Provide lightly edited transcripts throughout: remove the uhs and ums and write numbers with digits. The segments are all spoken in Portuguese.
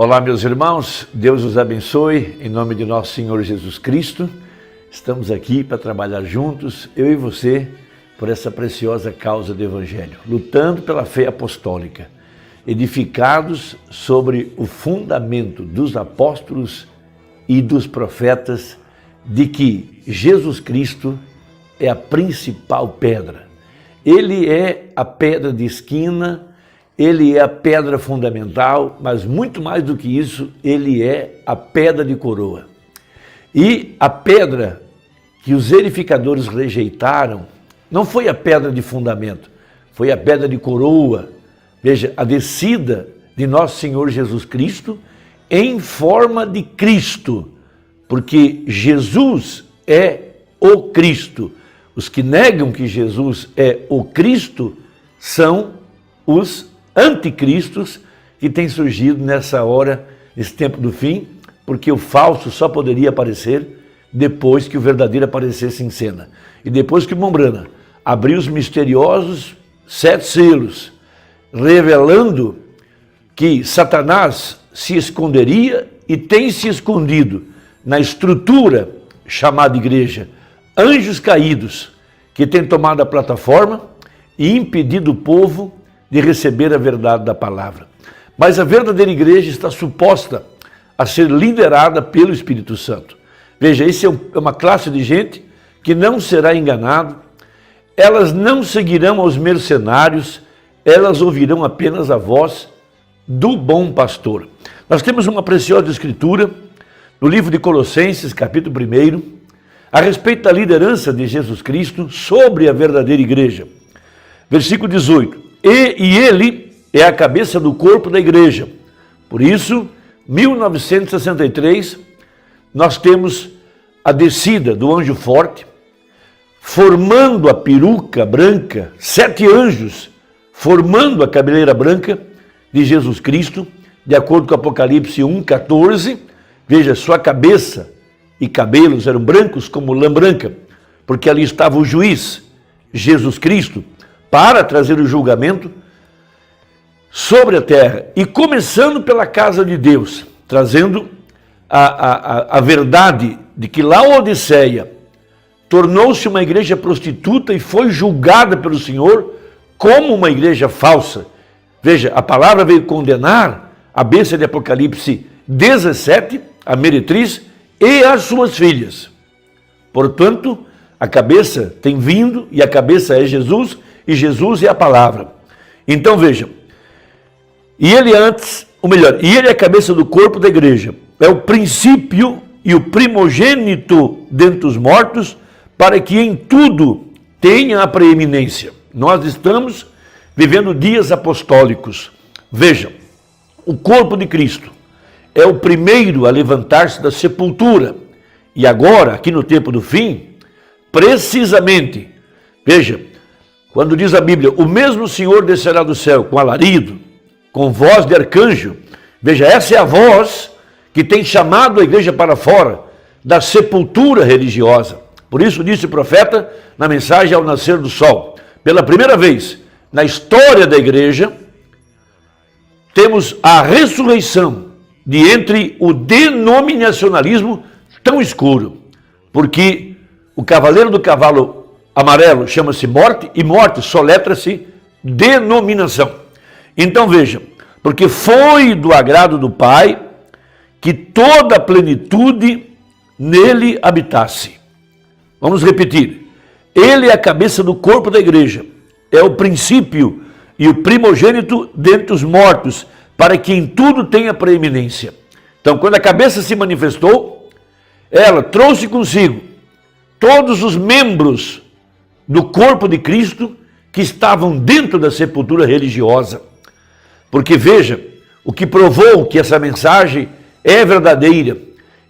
Olá, meus irmãos, Deus os abençoe, em nome de nosso Senhor Jesus Cristo. Estamos aqui para trabalhar juntos, eu e você, por essa preciosa causa do Evangelho, lutando pela fé apostólica, edificados sobre o fundamento dos apóstolos e dos profetas, de que Jesus Cristo é a principal pedra. Ele é a pedra de esquina, ele é a pedra fundamental, mas muito mais do que isso, ele é a pedra de coroa. E a pedra que os edificadores rejeitaram não foi a pedra de fundamento, foi a pedra de coroa. Veja, a descida de nosso Senhor Jesus Cristo em forma de Cristo, porque Jesus é o Cristo. Os que negam que Jesus é o Cristo são os anticristos que têm surgido nessa hora, nesse tempo do fim, porque o falso só poderia aparecer depois que o verdadeiro aparecesse em cena. E depois que Mombrana abriu os misteriosos 7 selos, revelando que Satanás se esconderia e tem se escondido na estrutura chamada igreja, anjos caídos que têm tomado a plataforma e impedido o povo de receber a verdade da palavra. Mas a verdadeira igreja está suposta a ser liderada pelo Espírito Santo. Veja, isso é uma classe de gente que não será enganado, elas não seguirão aos mercenários, elas ouvirão apenas a voz do bom pastor. Nós temos uma preciosa escritura no livro de Colossenses, capítulo 1, a respeito da liderança de Jesus Cristo sobre a verdadeira igreja. Versículo 18. E ele é a cabeça do corpo da igreja. Por isso, 1963, nós temos a descida do anjo forte, formando a peruca branca, 7 anjos, formando a cabeleira branca de Jesus Cristo, de acordo com Apocalipse 1:14. Veja, sua cabeça e cabelos eram brancos como lã branca, porque ali estava o juiz, Jesus Cristo, para trazer o julgamento sobre a terra, e começando pela casa de Deus, trazendo a verdade de que Laodiceia tornou-se uma igreja prostituta e foi julgada pelo Senhor como uma igreja falsa. Veja, a palavra veio condenar a besta de Apocalipse 17, a meretriz, e as suas filhas. Portanto, a cabeça tem vindo, e a cabeça é Jesus, e Jesus é a palavra. Então veja, e ele é a cabeça do corpo da igreja, é o princípio e o primogênito dentre os mortos, para que em tudo tenha a preeminência. Nós estamos vivendo dias apostólicos. Veja, o corpo de Cristo é o primeiro a levantar-se da sepultura. E agora, aqui no tempo do fim, precisamente, veja, quando diz a Bíblia, o mesmo Senhor descerá do céu com alarido, com voz de arcanjo. Veja, essa é a voz que tem chamado a igreja para fora da sepultura religiosa. Por isso disse o profeta na mensagem ao nascer do sol. Pela primeira vez na história da igreja, temos a ressurreição de entre o denominacionalismo tão escuro, porque o cavaleiro do cavalo amarelo chama-se morte, e morte soletra-se denominação. Então veja, porque foi do agrado do Pai que toda a plenitude nele habitasse. Vamos repetir, ele é a cabeça do corpo da igreja, é o princípio e o primogênito dentre os mortos, para que em tudo tenha preeminência. Então, quando a cabeça se manifestou, ela trouxe consigo todos os membros do corpo de Cristo que estavam dentro da sepultura religiosa. Porque veja, o que provou que essa mensagem é verdadeira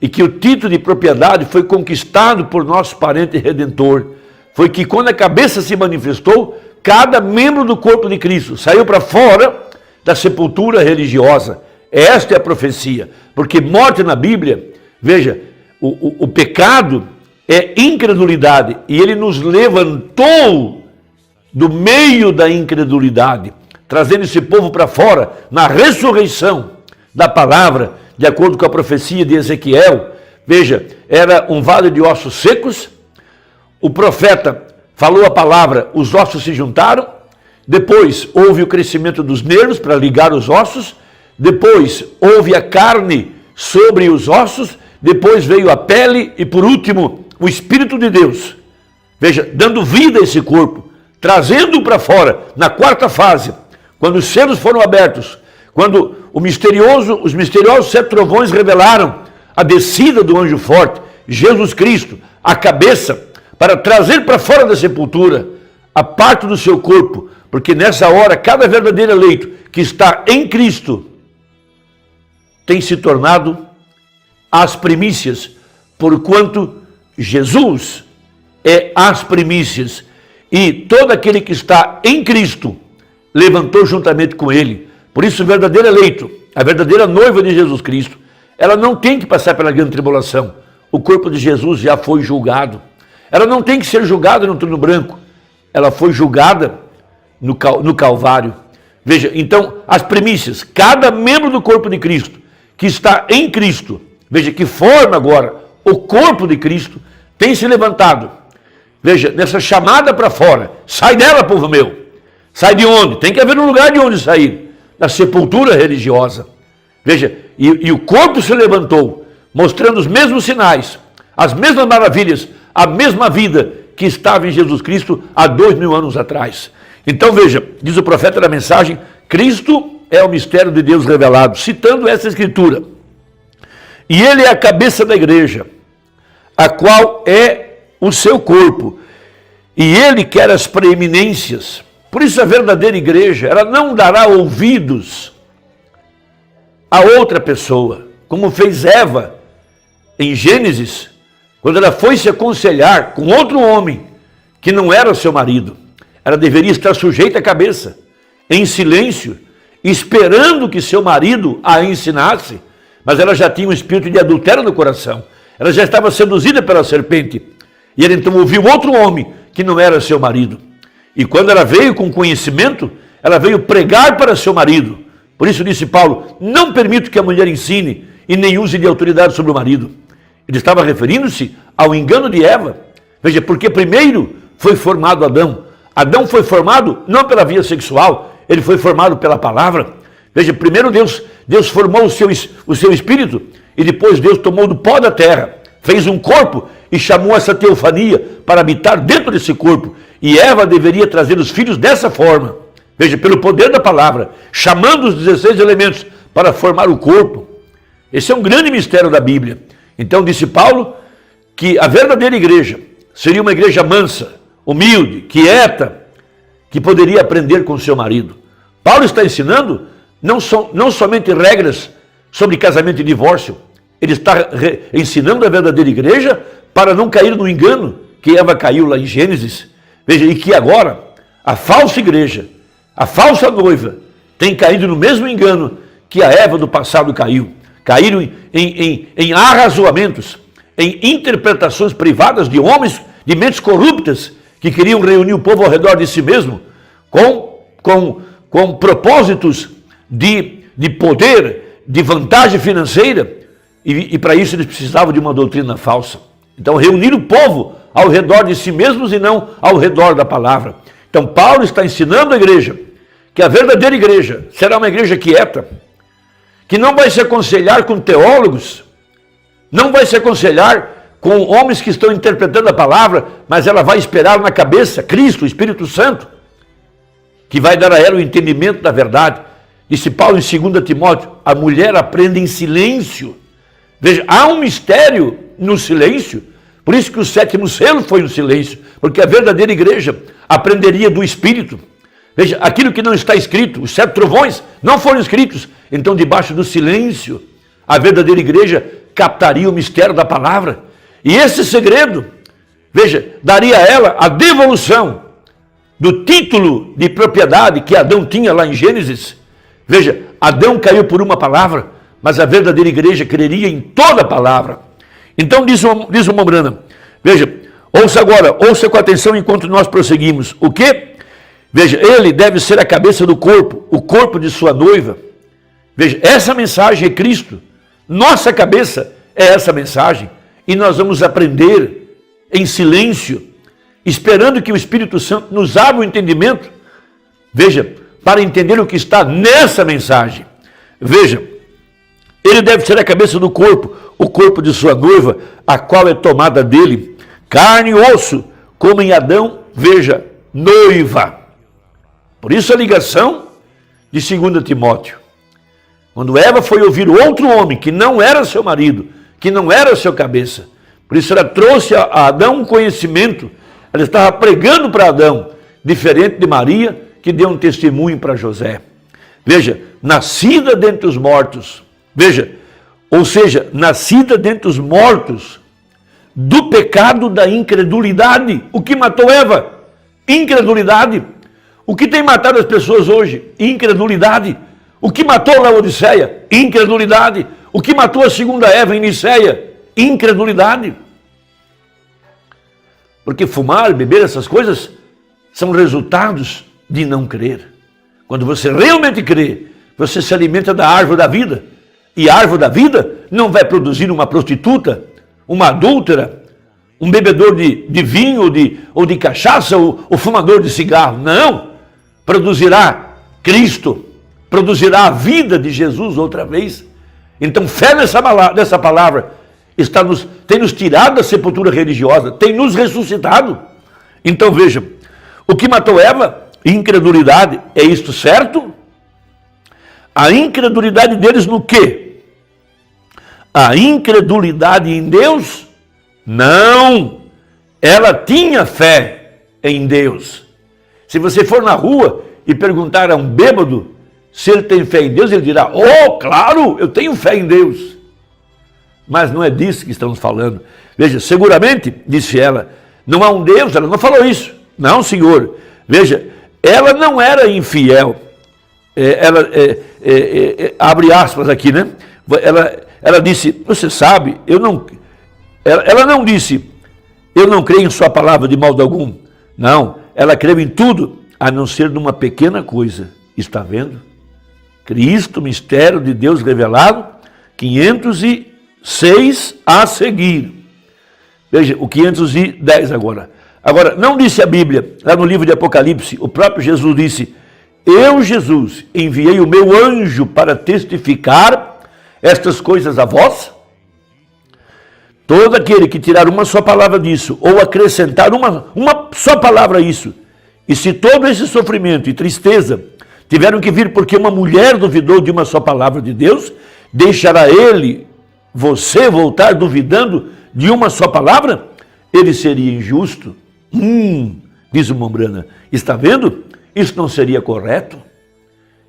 e que o título de propriedade foi conquistado por nosso parente redentor, foi que quando a cabeça se manifestou, cada membro do corpo de Cristo saiu para fora da sepultura religiosa. Esta é a profecia, porque morte na Bíblia, veja, o pecado é incredulidade, e ele nos levantou do meio da incredulidade, trazendo esse povo para fora, na ressurreição, da palavra, de acordo com a profecia de Ezequiel. Veja, era um vale de ossos secos. O profeta falou a palavra, os ossos se juntaram. Depois houve o crescimento dos nervos para ligar os ossos. Depois houve a carne sobre os ossos. Depois veio a pele e, por último, o Espírito de Deus. Veja, dando vida a esse corpo, trazendo-o para fora, na quarta fase, quando os selos foram abertos, quando os misteriosos 7 trovões revelaram a descida do anjo forte, Jesus Cristo, a cabeça, para trazer para fora da sepultura a parte do seu corpo, porque nessa hora, cada verdadeiro eleito que está em Cristo tem se tornado as primícias, porquanto Jesus é as primícias, e todo aquele que está em Cristo levantou juntamente com ele. Por isso o verdadeiro eleito, a verdadeira noiva de Jesus Cristo, ela não tem que passar pela grande tribulação. O corpo de Jesus já foi julgado. Ela não tem que ser julgada no trono branco. Ela foi julgada no Calvário. Veja, então, as primícias, cada membro do corpo de Cristo, que está em Cristo, veja, que forma agora o corpo de Cristo, tem se levantado. Veja, nessa chamada para fora, sai dela, povo meu. Sai de onde? Tem que haver um lugar de onde sair. Da sepultura religiosa. Veja, e o corpo se levantou, mostrando os mesmos sinais, as mesmas maravilhas, a mesma vida que estava em Jesus Cristo há 2000 anos atrás. Então veja, diz o profeta da mensagem, Cristo é o mistério de Deus revelado, citando essa escritura. E ele é a cabeça da igreja, a qual é o seu corpo, e ele quer as preeminências. Por isso a verdadeira igreja, ela não dará ouvidos a outra pessoa, como fez Eva em Gênesis, quando ela foi se aconselhar com outro homem que não era seu marido. Ela deveria estar sujeita à cabeça, em silêncio, esperando que seu marido a ensinasse, mas ela já tinha um espírito de adultério no coração. Ela já estava seduzida pela serpente, e ela então ouviu outro homem que não era seu marido. E quando ela veio com conhecimento, ela veio pregar para seu marido. Por isso disse Paulo, não permito que a mulher ensine e nem use de autoridade sobre o marido. Ele estava referindo-se ao engano de Eva. Veja, porque primeiro foi formado Adão. Adão foi formado não pela via sexual, ele foi formado pela palavra. Veja, primeiro Deus formou o seu espírito e depois Deus tomou do pó da terra, fez um corpo e chamou essa teofania para habitar dentro desse corpo. E Eva deveria trazer os filhos dessa forma. Veja, pelo poder da palavra, chamando os 16 elementos para formar o corpo. Esse é um grande mistério da Bíblia. Então disse Paulo que a verdadeira igreja seria uma igreja mansa, humilde, quieta, que poderia aprender com seu marido. Paulo está ensinando não somente regras sobre casamento e divórcio, ele está ensinando a verdadeira igreja para não cair no engano que Eva caiu lá em Gênesis. Veja, e que agora a falsa igreja, a falsa noiva, tem caído no mesmo engano que a Eva do passado caiu. Caíram em arrazoamentos, em interpretações privadas de homens, de mentes corruptas, que queriam reunir o povo ao redor de si mesmo, com propósitos de poder, de vantagem financeira, e para isso eles precisavam de uma doutrina falsa. Então, reunir o povo ao redor de si mesmos e não ao redor da palavra. Então, Paulo está ensinando a igreja que a verdadeira igreja será uma igreja quieta, que não vai se aconselhar com teólogos, não vai se aconselhar com homens que estão interpretando a palavra, mas ela vai esperar na cabeça Cristo, o Espírito Santo, que vai dar a ela o entendimento da verdade. Disse Paulo em 2 Timóteo, a mulher aprende em silêncio. Veja, há um mistério no silêncio, por isso que o 7º selo foi no silêncio, porque a verdadeira igreja aprenderia do Espírito. Veja, aquilo que não está escrito, os 7 trovões não foram escritos, então debaixo do silêncio, a verdadeira igreja captaria o mistério da palavra, e esse segredo, veja, daria a ela a devolução do título de propriedade que Adão tinha lá em Gênesis. Veja, Adão caiu por uma palavra, mas a verdadeira igreja creria em toda a palavra. Então diz o Mombrana, veja, ouça com atenção enquanto nós prosseguimos. O quê? Veja, ele deve ser a cabeça do corpo, o corpo de sua noiva. Veja, essa mensagem é Cristo. Nossa cabeça é essa mensagem. E nós vamos aprender em silêncio, esperando que o Espírito Santo nos abra o entendimento. Veja, para entender o que está nessa mensagem. Veja, ele deve ser a cabeça do corpo, o corpo de sua noiva, a qual é tomada dele, carne e osso, como em Adão, veja, noiva. Por isso a ligação de 2 Timóteo. Quando Eva foi ouvir outro homem, que não era seu marido, que não era seu cabeça, por isso ela trouxe a Adão um conhecimento, ela estava pregando para Adão, diferente de Maria, que deu um testemunho para José. Veja, nascida dentre os mortos, veja, ou seja, nascida dentre os mortos, do pecado da incredulidade. O que matou Eva? Incredulidade. O que tem matado as pessoas hoje? Incredulidade. O que matou Laodiceia? Incredulidade. O que matou a segunda Eva em Niceia? Incredulidade. Porque fumar, beber, essas coisas são resultados de não crer. Quando você realmente crê, você se alimenta da árvore da vida. E a árvore da vida não vai produzir uma prostituta, uma adúltera, um bebedor de vinho ou de cachaça, ou fumador de cigarro. Não! Produzirá Cristo, produzirá a vida de Jesus outra vez. Então, fé nessa palavra tem nos tirado da sepultura religiosa, tem nos ressuscitado. Então, veja, o que matou Eva? Incredulidade. É isto certo? A incredulidade deles no quê? A incredulidade em Deus? Não! Ela tinha fé em Deus. Se você for na rua e perguntar a um bêbado se ele tem fé em Deus, ele dirá, oh, claro, eu tenho fé em Deus. Mas não é disso que estamos falando. Veja, seguramente, disse ela, não há um Deus, ela não falou isso. Não, senhor. Veja, ela não era infiel. Abre aspas aqui, né? Ela disse, você sabe, ela não disse, eu não creio em sua palavra de modo algum. Não, ela creu em tudo, a não ser numa pequena coisa. Está vendo? Cristo, mistério de Deus revelado, 506 a seguir. Veja, o 510 agora. Agora, não disse a Bíblia, lá no livro de Apocalipse, o próprio Jesus disse, eu, Jesus, enviei o meu anjo para testificar estas coisas a vós? Todo aquele que tirar uma só palavra disso, ou acrescentar uma só palavra a isso, e se todo esse sofrimento e tristeza tiveram que vir porque uma mulher duvidou de uma só palavra de Deus, deixará você voltar duvidando de uma só palavra? Ele seria injusto? Diz o Mombrana, está vendo? Isso não seria correto?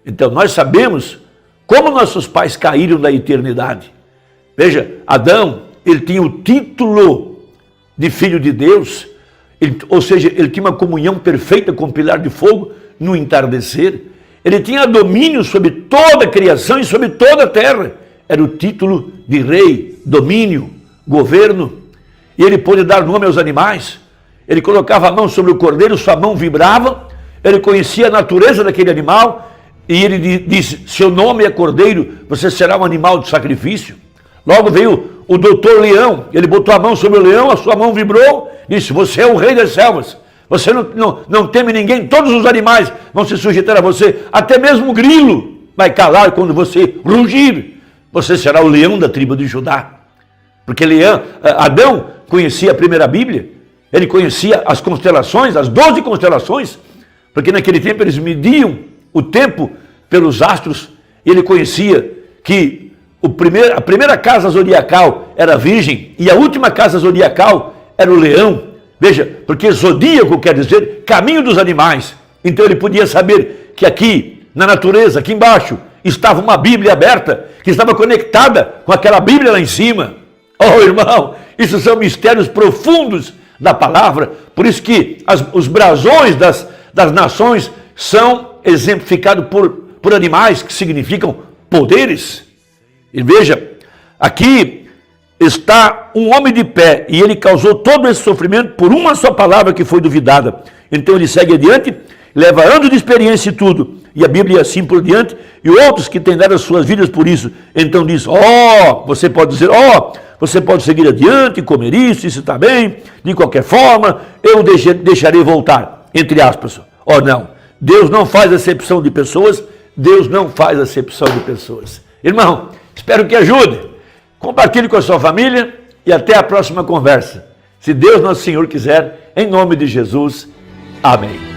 Então nós sabemos como nossos pais caíram da eternidade. Veja, Adão, ele tinha o título de filho de Deus, ou seja, ele tinha uma comunhão perfeita com o pilar de fogo no entardecer. Ele tinha domínio sobre toda a criação e sobre toda a terra. Era o título de rei, domínio, governo. E ele pôde dar nome aos animais. Ele colocava a mão sobre o cordeiro, sua mão vibrava. Ele conhecia a natureza daquele animal. E ele disse, seu nome é cordeiro, você será um animal de sacrifício. Logo veio o doutor Leão. Ele botou a mão sobre o leão, a sua mão vibrou. Disse, você é o rei das selvas. Você não teme ninguém, todos os animais vão se sujeitar a você. Até mesmo o grilo vai calar quando você rugir. Você será o leão da tribo de Judá. Porque Adão conhecia a primeira Bíblia, ele conhecia as constelações, as 12 constelações, porque naquele tempo eles mediam o tempo pelos astros, e ele conhecia que a primeira casa zodiacal era a Virgem, e a última casa zodiacal era o Leão. Veja, porque zodíaco quer dizer caminho dos animais. Então ele podia saber que aqui, na natureza, aqui embaixo, estava uma Bíblia aberta, que estava conectada com aquela Bíblia lá em cima. Oh, irmão, isso são mistérios profundos da palavra. Por isso que os brasões das nações são exemplificados por animais que significam poderes. E veja, aqui está um homem de pé e ele causou todo esse sofrimento por uma só palavra que foi duvidada. Então ele segue adiante leva anos de experiência e tudo, e a Bíblia assim por diante, e outros que têm dado as suas vidas por isso, então diz, você pode dizer, você pode seguir adiante, comer isso está bem, de qualquer forma, eu deixarei voltar, entre aspas. Não, Deus não faz acepção de pessoas, Deus não faz acepção de pessoas. Irmão, espero que ajude, compartilhe com a sua família e até a próxima conversa. Se Deus Nosso Senhor quiser, em nome de Jesus, amém.